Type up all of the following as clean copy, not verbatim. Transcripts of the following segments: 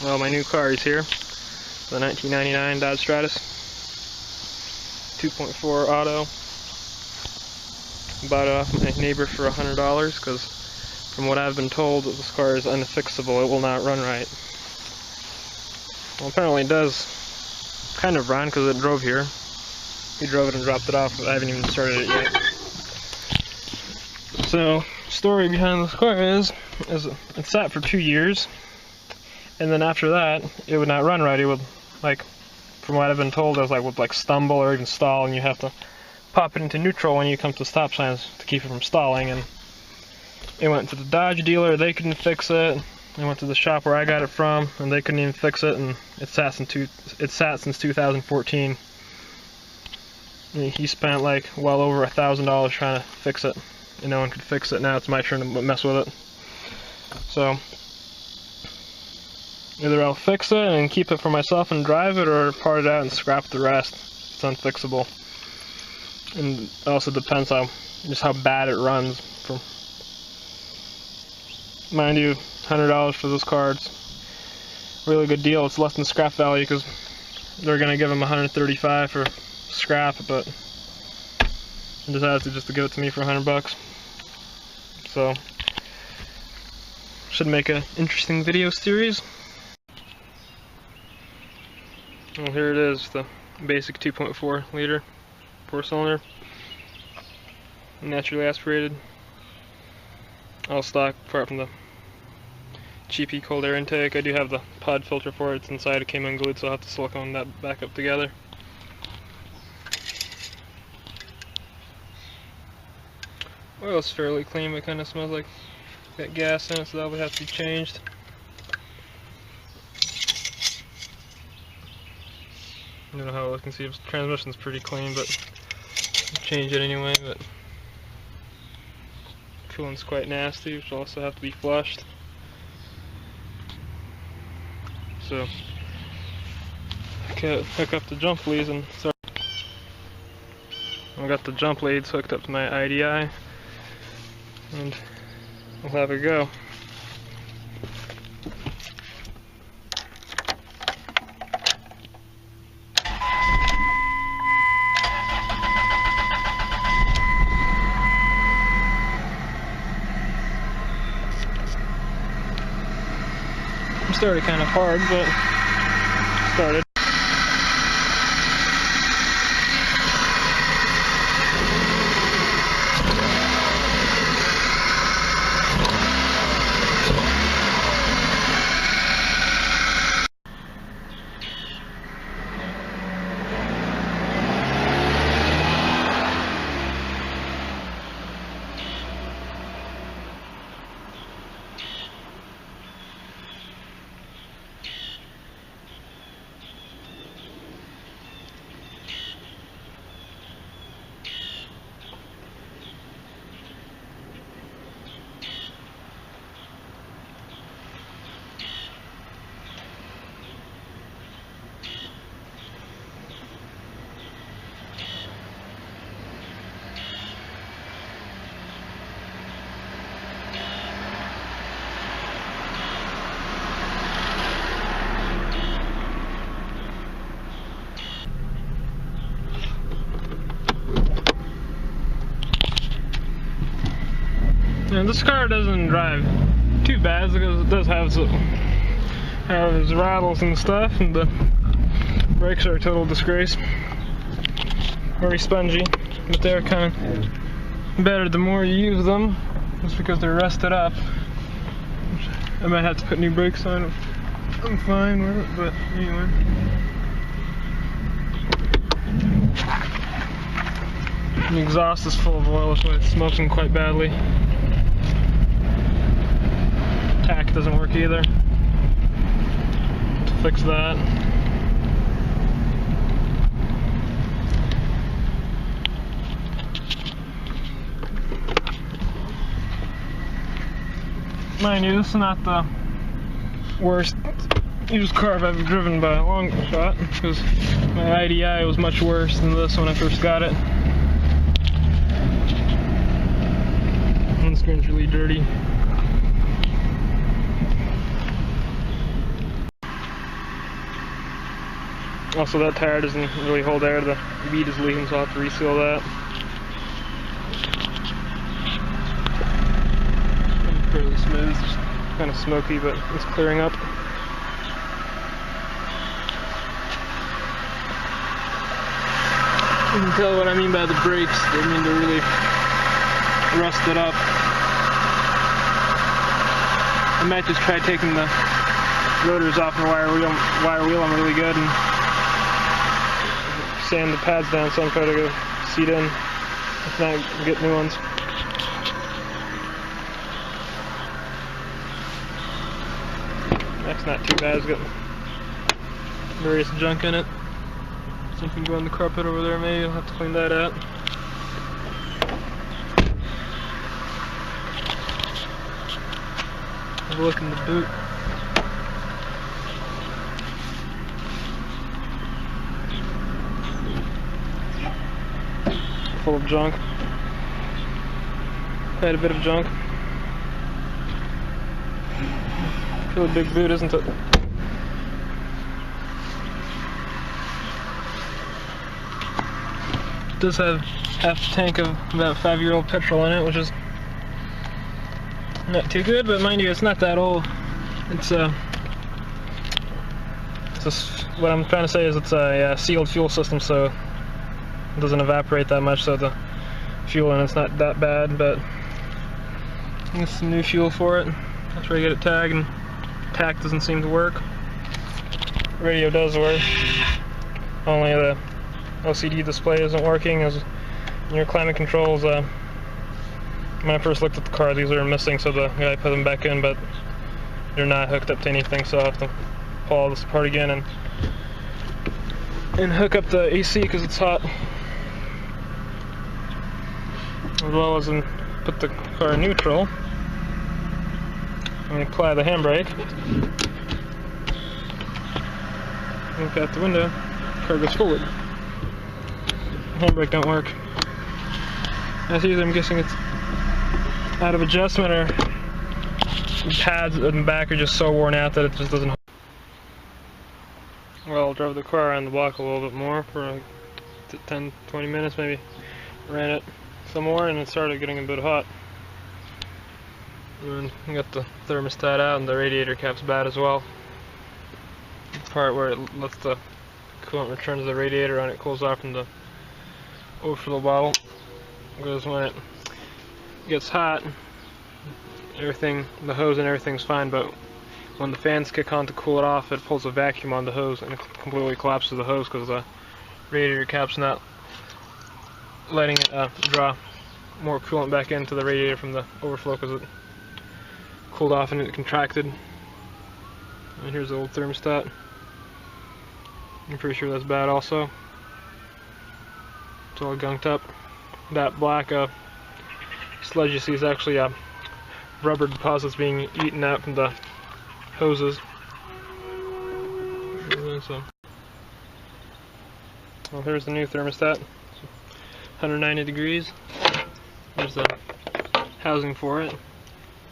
Well, my new car is here. The 1999 Dodge Stratus 2.4 auto. Bought it off my neighbor for $100 because from what I've been told, this car is unfixable. It will not run right. Well, apparently it does kind of run because it drove here. He drove it and dropped it off, but I haven't even started it yet. So, story behind this car is it sat for 2 years, and then after that, it would not run right. It would, like, from what I've been told, it would like stumble or even stall, and you have to pop it into neutral when you come to stop signs to keep it from stalling. And it went to the Dodge dealer, they couldn't fix it. I went to the shop where I got it from, and they couldn't even fix it, and it sat since 2014. He spent like well over $1,000 trying to fix it, and no one could fix it. Now it's my turn to mess with it. So either I'll fix it and keep it for myself and drive it, or part it out and scrap the rest. It's unfixable. And it also depends on just how bad it runs. Mind you, $100 for this car. It's a really good deal. It's less than scrap value because they're gonna give him $135 for scrap, but he decided to give it to me for $100. So should make an interesting video series. Well, here it is, the basic 2.4 liter 4-cylinder, naturally aspirated, all stock apart from the cheapy cold air intake. I do have the pod filter for it. It's inside. It came unglued, so I'll have to silicone that back up together. Oil's fairly clean, but kind of smells like got gas in it, so that would have to be changed. I don't know how I can see the transmission's pretty clean, but I'll change it anyway. But coolant's quite nasty, which will also have to be flushed. So I can hook up the jump leads and start. I got the jump leads hooked up to my IDI, and we'll have it go. Started kind of hard, but started. And this car doesn't drive too bad because it does have its rattles and stuff, and the brakes are a total disgrace. Very spongy, but they're kind of better the more you use them, just because they're rusted up. I might have to put new brakes on. I'm fine with it, but anyway. The exhaust is full of oil, so it's smoking quite badly. Tack doesn't work either. To fix that. Mind you, this is not the worst used car I've ever driven by a long shot, because my IDI was much worse than this when I first got it. Windscreen's really dirty. Also, that tire doesn't really hold air. The bead is leaking, so I'll have to reseal that. Fairly smooth, just kind of smoky, but it's clearing up. You can tell what I mean by the brakes. They mean they're really rusted up. I might just try taking the rotors off and wire wheel them really good and sand the pads down so I'm trying to go seat in. If not, get new ones. That's not too bad. It's got various junk in it. Something go on the carpet over there, maybe I'll have to clean that out. Have a look in the boot. Full of junk. Quite a bit of junk. Really big boot, isn't it? It does have half a tank of about 5-year-old petrol in it, which is not too good, but mind you, it's not that old. It's just, what I'm trying to say is it's a sealed fuel system, so it doesn't evaporate that much, so the fuel in it's not that bad, but get some new fuel for it. I'll try to get it tagged, and tack doesn't seem to work. Radio does work, only the LCD display isn't working. As your climate controls, when I first looked at the car, these are missing, so the guy put them back in, but they're not hooked up to anything, so I'll have to pull all this apart again and hook up the AC because it's hot, as well as put the car in neutral and apply the handbrake. Look out the window, the car goes forward. Handbrake don't work. That's either, I'm guessing it's out of adjustment, or the pads in the back are just so worn out that it just doesn't. Well, I drove the car around the block a little bit more for like 10-20 minutes maybe. Ran it some more and it started getting a bit hot. And we got the thermostat out and the radiator cap's bad as well. The part where it lets the coolant return to the radiator and it cools off from the overflow bottle, because when it gets hot, everything, the hose and everything's fine, but when the fans kick on to cool it off, it pulls a vacuum on the hose and it completely collapses the hose because the radiator cap's not letting it draw more coolant back into the radiator from the overflow because it cooled off and it contracted. And here's the old thermostat. I'm pretty sure that's bad also. It's all gunked up. That black sludge you see is actually rubber deposits being eaten out from the hoses. So, well, here's the new thermostat. 190 degrees. There's the housing for it.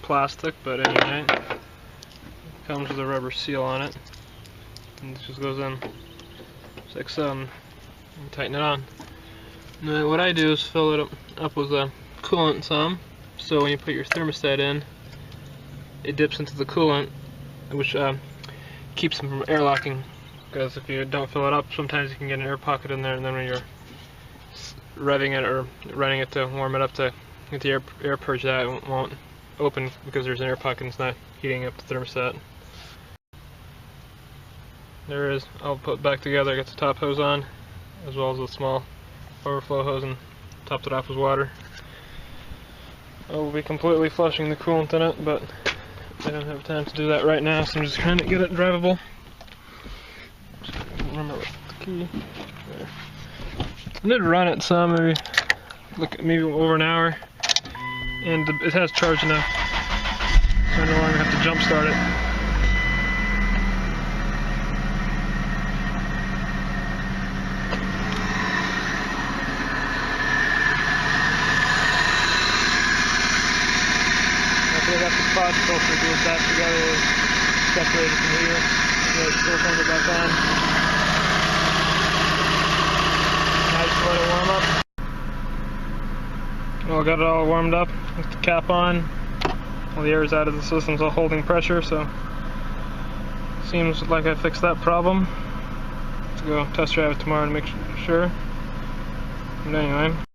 Plastic, but anyway, comes with a rubber seal on it, and this just goes in just like so, and tighten it on. Now what I do is fill it up with coolant some, so when you put your thermostat in, it dips into the coolant, which keeps them from airlocking, because if you don't fill it up, sometimes you can get an air pocket in there, and then when you're revving it or running it to warm it up to get the air purged out, it won't open because there's an air pocket and it's not heating up the thermostat. There it is. I'll put it back together. I got the top hose on, as well as the small overflow hose, and topped it off with water. I will be completely flushing the coolant in it, but I don't have time to do that right now, so I'm just trying to get it drivable. Remember the key. There. I did run it some, maybe over an hour, and it has charge enough, so I no longer have to jump start it. After I got the pod filter glued back together, separated from here, so it's still turned it back on. got it all warmed up with the cap on. All the air is out of the system's all holding pressure, so seems like I fixed that problem. Let's go test drive it tomorrow to make sure. And anyway.